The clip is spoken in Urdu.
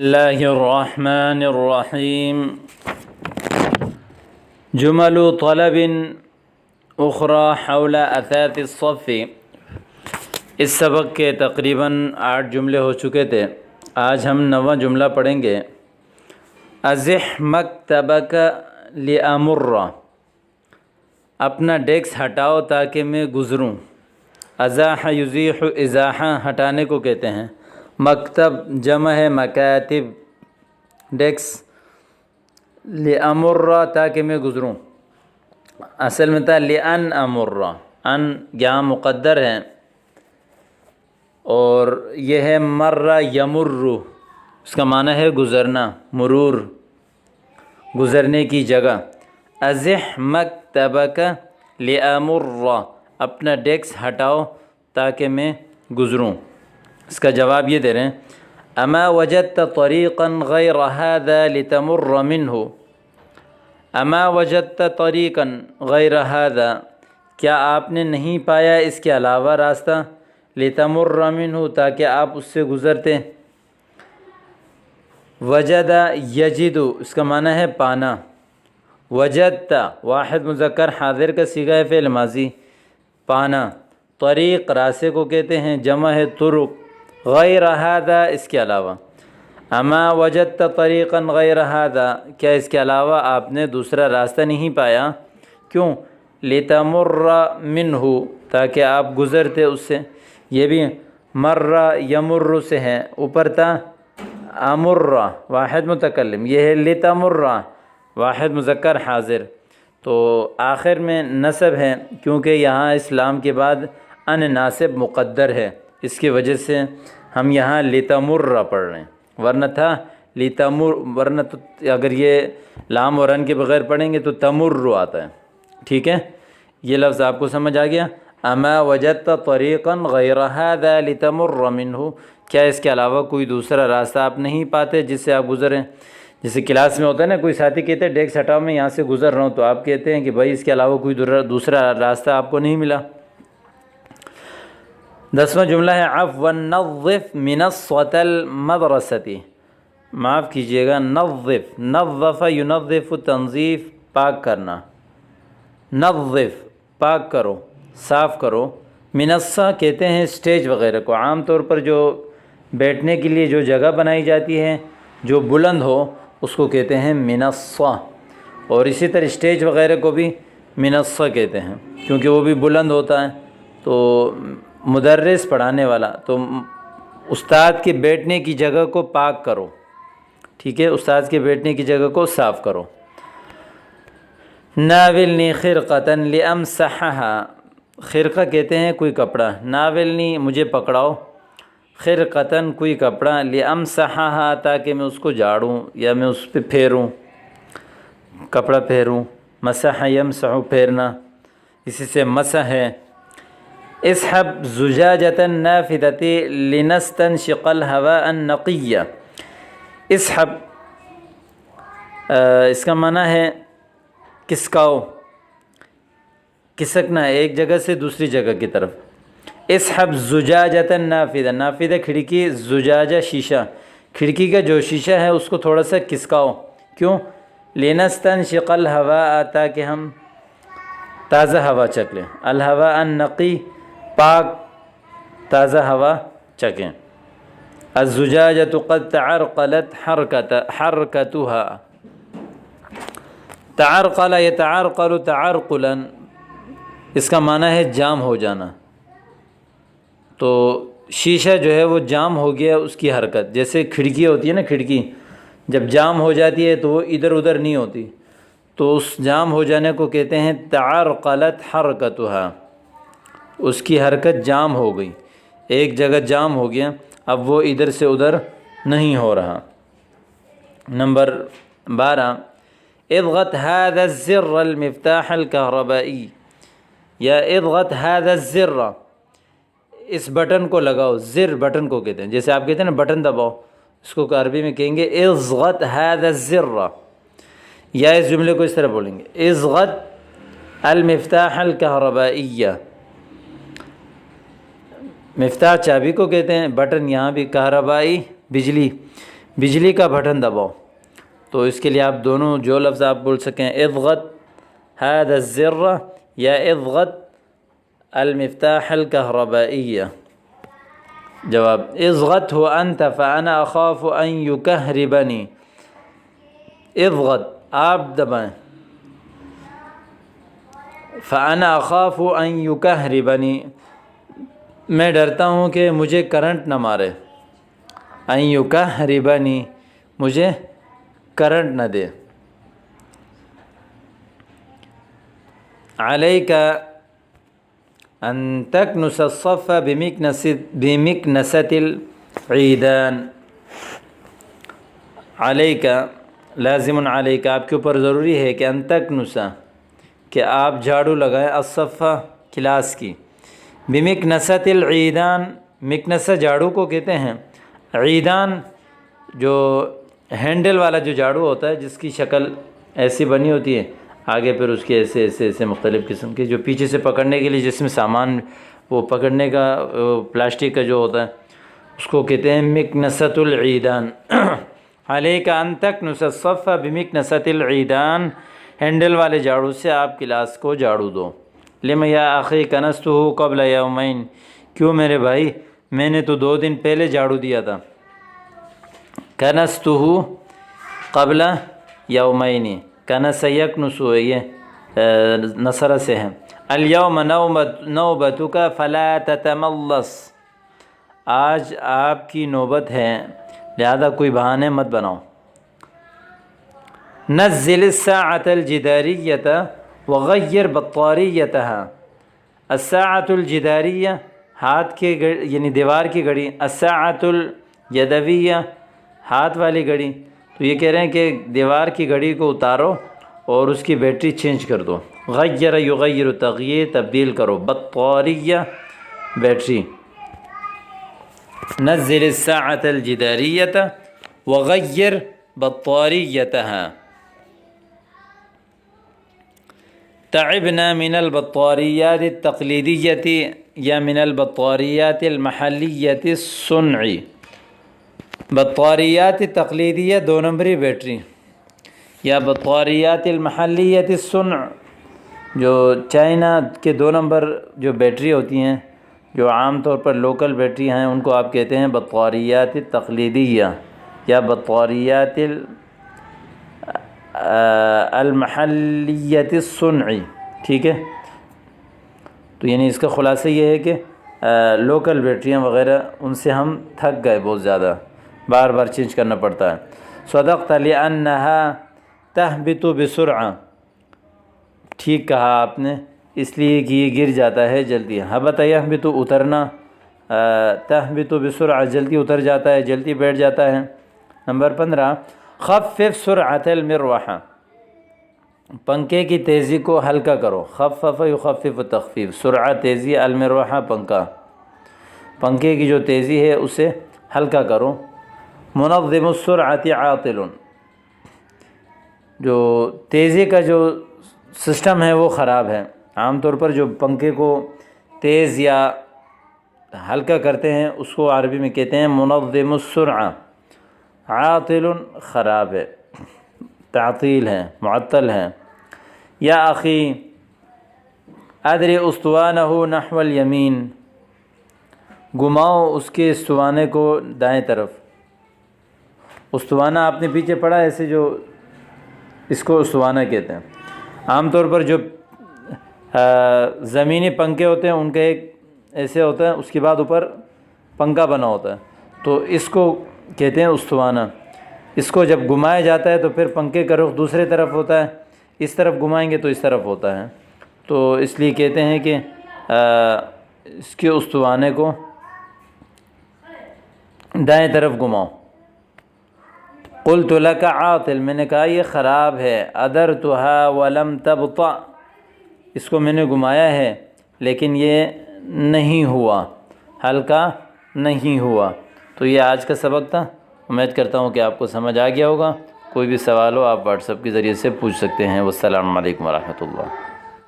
اللہ الرحمن الرحیم جمل طلب اخرى حول اثاث الصف۔ اس سبق کے تقریباً 8 جملے ہو چکے تھے، آج ہم 9واں جملہ پڑھیں گے۔ ازح مکتبک لامر، اپنا ڈیسک ہٹاؤ تاکہ میں گزروں۔ ازاح یزیح، ازاحہ ہٹانے کو کہتے ہیں۔ مکتب جمع ہے مکاتب، ڈیسک۔ لامر تاکہ میں گزروں، اصل میں تھا لان امر، ان یہاں مقدر ہے اور یہ ہے مر یمر، اس کا معنی ہے گزرنا، مرور، گزرنے کی جگہ۔ ازح مکتبک لامر، اپنا ڈیسک ہٹاؤ تاکہ میں گزروں۔ اس کا جواب یہ دے رہے ہیں، اما وجدت طریقا غیر هذا لتمر منه، اما وجدت طریقا غیر هذا، کیا آپ نے نہیں پایا اس کے علاوہ راستہ، لتمر منه، تاکہ آپ اس سے گزرتے۔ وجد یجد، اس کا معنی ہے پانا۔ وجدت واحد مذکر حاضر کا صیغہ ہے فعل ماضی، پانا۔ طریق راستے کو کہتے ہیں، جمع ہے طرق۔ غیر هذا، اس کے علاوہ۔ اما وجدت طریقا غیر هذا، کیا اس کے علاوہ آپ نے دوسرا راستہ نہیں پایا؟ کیوں؟ لتمر منه، تاکہ آپ گزرتے اس سے۔ یہ بھی مر یمر سے ہے، اوپر تھا امر واحد متکلم، یہ ہے لتمر واحد مذکر حاضر، تو آخر میں نصب ہے کیونکہ یہاں اسلام کے بعد ان ناصب مقدر ہے، اس کی وجہ سے ہم یہاں لتمر پڑھ رہے ہیں، ورنہ تھا لتمر، ورنہ تو اگر یہ لام اور ان کے بغیر پڑھیں گے تو تمر آتا ہے۔ ٹھیک ہے، یہ لفظ آپ کو سمجھ آ گیا؟ اما وجدت طریقا غیر هذا لتمر منه، کیا اس کے علاوہ کوئی دوسرا راستہ آپ نہیں پاتے جس سے آپ گزریں؟ جیسے کلاس میں ہوتا ہے نا، کوئی ساتھی کہتے ہیں ڈیسک ہٹاؤ میں یہاں سے گزر رہا ہوں، تو آپ کہتے ہیں کہ بھائی اس کے علاوہ کوئی دوسرا راستہ آپ کو نہیں ملا۔ 10واں جملہ ہے عفوا نظف منصۃ المدرسۃ، معاف کیجیے گا، نظف، نظف ینظف، تنظیف پاک کرنا، نظف پاک کرو، صاف کرو۔ منصہ کہتے ہیں اسٹیج وغیرہ کو، عام طور پر جو بیٹھنے کے لیے جو جگہ بنائی جاتی ہے جو بلند ہو اس کو کہتے ہیں منصہ، اور اسی طرح اسٹیج وغیرہ کو بھی منصہ کہتے ہیں کیونکہ وہ بھی بلند ہوتا ہے۔ تو مدرس پڑھانے والا، تو استاد کے بیٹھنے کی جگہ کو پاک کرو، ٹھیک ہے، استاد کے بیٹھنے کی جگہ کو صاف کرو۔ ناولنی خرقۃ لامسحها، خرقہ کہتے ہیں کوئی کپڑا، ناولنی مجھے پکڑاؤ، خرقۃ کوئی کپڑا، لامسحها تاکہ میں اس کو جھاڑوں یا میں اس پہ پھیروں، کپڑا پھیروں۔ مسح یمسح پھیرنا، اسی سے مسح ہے۔ اسحب زجاجۃ نافذۃ لنستنشق الهواء النقی، اسحب اس کا معنی ہے کسکاؤ، کسکنا ایک جگہ سے دوسری جگہ کی طرف۔ اسحب زجاجۃ نافذہ، نافذہ کھڑکی، زجاجہ شیشہ، کھڑکی کا جو شیشہ ہے اس کو تھوڑا سا کسکاؤ۔ کیوں؟ لنستنشق الهواء، تاکہ ہم تازہ ہوا چکھ لیں، الهواء النقی، پاک تازہ ہوا چکیں۔ الزجاجۃ قد تعرقلت حرکتها، تعرقل یتعرقل تعرقلا، اس کا معنی ہے جام ہو جانا، تو شیشہ جو ہے وہ جام ہو گیا، اس کی حرکت، جیسے کھڑکی ہوتی ہے نا، کھڑکی جب جام ہو جاتی ہے تو وہ ادھر ادھر نہیں ہوتی، تو اس جام ہو جانے کو کہتے ہیں تعرقلت حرکتها، اس کی حرکت جام ہو گئی، ایک جگہ جام ہو گیا، اب وہ ادھر سے ادھر نہیں ہو رہا۔ نمبر 12 اضغط هذا الزر المفتاح الكهربائي، یا اضغط هذا الزر، اس بٹن کو لگاؤ، زر بٹن کو کہتے ہیں، جیسے آپ کہتے ہیں نا بٹن دباؤ، اس کو عربی میں کہیں گے اضغط هذا الزر، یا اس جملے کو اس طرح بولیں گے اضغط المفتاح الكهربائي، مفتاح چابی کو کہتے ہیں، بٹن یہاں بھی کہربائی بجلی، بجلی کا بٹن دباؤ. تو اس کے لیے آپ دونوں جو لفظ آپ بول سکیں اضغط هذا الزر یا اضغط المفتاح الكهربائية. جواب اضغطه انت فانا اخاف ان يكهربني. اضغط آپ دبائیں, فانا اخاف ان يكهربني میں ڈرتا ہوں کہ مجھے کرنٹ نہ مارے. ان يكهربني مجھے کرنٹ نہ دے. علیک ان تکنس الصف بمکنست العیدان. علیک لازم علیک آپ کے اوپر ضروری ہے کہ ان تکنس کہ آپ جھاڑو لگائیں الصف کلاس کی. بمکنست العیدان مکنسہ جھاڑو کو کہتے ہیں. عیدان جو ہینڈل والا جو جھاڑو ہوتا ہے جس کی شکل ایسی بنی ہوتی ہے, آگے پھر اس کے ایسے مختلف قسم کے جو پیچھے سے پکڑنے کے لیے جس میں سامان وہ پکڑنے کا پلاسٹک کا جو ہوتا ہے اس کو کہتے ہیں مکنست العیدان. علیک ان تکنس الصف بمکنست العیدان ہینڈل والے جھاڑو سے آپ کلاس کو جھاڑو دو. لم یا اخی کنستہ قبل یومین کیوں میرے بھائی میں نے تو 2 دن پہلے جھاڑو دیا تھا. کنستہ قبل یومین کنس یکنس ہے یہ نصر سے ہے. الیوم نوبتک فلا تتملص آج آپ کی نوبت ہے لہذا کوئی بہانے مت بناؤ. نزل الساعة الجداریة وغیر بطاریتها. الساعة الجداریہ ہاتھ کے یعنی دیوار کی گھڑی, الساعة الیدویہ ہاتھ والی گھڑی. تو یہ کہہ رہے ہیں کہ دیوار کی گھڑی کو اتارو اور اس کی بیٹری چینج کر دو. غیر یغیر تغییر تبدیل کرو, بطاریہ بیٹری. نزل الساعة الجداریة وغیر بطاریتها. تعبنا من البطاريات التقليدية یا من البطاريات المحلية الصنع. بطاریات تقلیدیہ 2 نمبری بیٹری یا بطاریات المحلیت الصنع جو چائنا کے 2 نمبر جو بیٹری ہوتی ہیں جو عام طور پر لوکل بیٹری ہیں ان کو آپ کہتے ہیں بطاریات تقلیدیہ یا بطاریات المحلیت الصنع. ٹھیک ہے, تو یعنی اس کا خلاصہ یہ ہے کہ لوکل بیٹریاں وغیرہ ان سے ہم تھک گئے, بہت زیادہ بار بار چینج کرنا پڑتا ہے. صدقت لأنها تهبط بسرعة ٹھیک کہا آپ نے اس لیے کہ یہ گر جاتا ہے جلدی. ہبط یہبط اترنا, تہبط بسرعة جلدی اتر جاتا ہے, جلدی بیٹھ جاتا ہے. نمبر 15 خفف سرعة المروحة پنکھے کی تیزی کو ہلکا کرو. خفف یخفف تخفیف سرعہ تیزی, المروحہ پنکھا, پنکھے کی جو تیزی ہے اسے ہلکا کرو. منظم السرعة عاطل جو تیزی کا جو سسٹم ہے وہ خراب ہے. عام طور پر جو پنکھے کو تیز یا ہلکا کرتے ہیں اس کو عربی میں کہتے ہیں منظم السرعة. عاطل خراب ہے, تعطیل ہے, معطل ہے. یا اخی ادری اسطوانہ نحو الیمین گھماؤ اس کے استوانے کو دائیں طرف. استوانہ آپ نے پیچھے پڑھا ایسے جو اس کو استوانہ کہتے ہیں. عام طور پر جو زمینی پنکھے ہوتے ہیں ان کا ایک ایسے ہوتا ہے, اس کے بعد اوپر پنکھا بنا ہوتا ہے, تو اس کو کہتے ہیں استوانہ. اس کو جب گھمایا جاتا ہے تو پھر پنکھے کا رخ دوسرے طرف ہوتا ہے, اس طرف گھمائیں گے تو اس طرف ہوتا ہے, تو اس لیے کہتے ہیں کہ اس کے استوانے کو دائیں طرف گھماؤ. قلت لك عاطل میں نے کہا یہ خراب ہے. ادرتها ولم تبطأ اس کو میں نے گھمایا ہے لیکن یہ نہیں ہوا, ہلکا نہیں ہوا. تو یہ آج کا سبق تھا. امید کرتا ہوں کہ آپ کو سمجھ آ گیا ہوگا. کوئی بھی سوال ہو آپ واٹس ایپ کے ذریعے سے پوچھ سکتے ہیں. والسلام علیکم ورحمۃ اللہ.